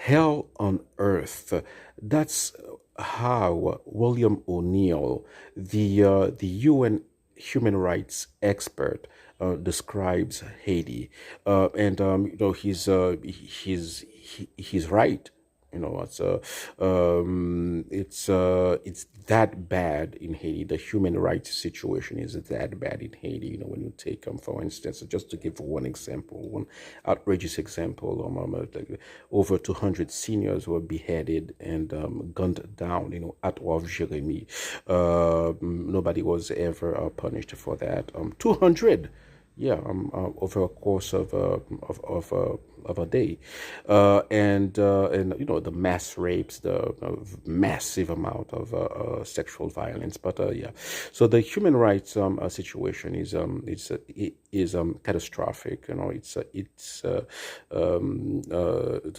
Hell on earth. That's how William O'Neill, the UN human rights expert, describes Haiti. He's right. It's that bad in Haiti. The human rights situation is that bad in Haiti. When you take for instance, just to give one example, one outrageous example, like over 200 seniors were beheaded and gunned down. At Wave Jeremy. Nobody was ever punished for that. 200, yeah, over a course of a day, and the mass rapes, the massive amount of sexual violence. But yeah, so the human rights situation is catastrophic. To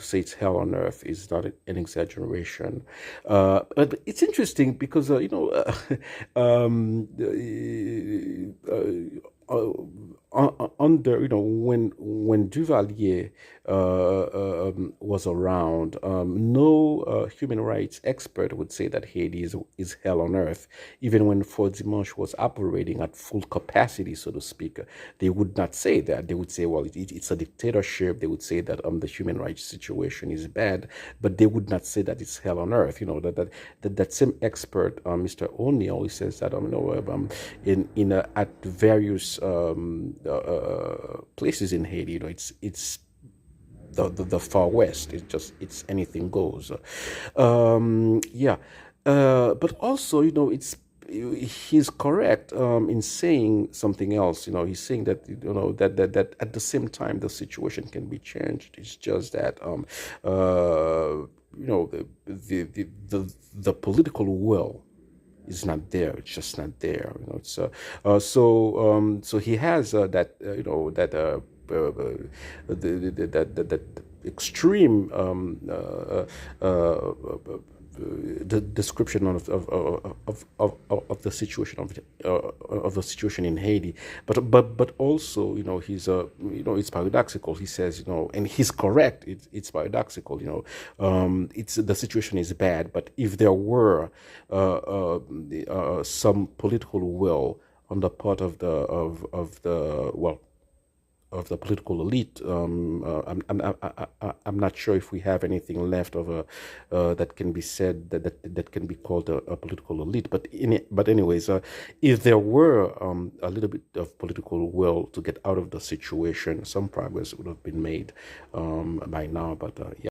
say it's hell on earth is not an exaggeration. But it's interesting because under when Duvalier was around, no human rights expert would say that Haiti is hell on earth. Even when Fort Dimanche was operating at full capacity, so to speak, they would not say that. They would say, well, it's a dictatorship. They would say that the human rights situation is bad, but they would not say that it's hell on earth. That same expert, Mr. O'Neill, he says that at various places in Haiti, it's the far west. It's anything goes. Yeah, but also it's he's correct in saying something else. He's saying that that at the same time the situation can be changed. It's just that the political will is not there. It's just not there. It's so he has that that extreme the description of the situation of the situation in Haiti, but also it's paradoxical. He says and he's correct. It's paradoxical. It's the situation is bad, but if there were some political will on the part of the political elite. I'm not sure if we have anything left of that can be said that can be called a political elite. But anyways, if there were a little bit of political will to get out of the situation, some progress would have been made by now. But yeah.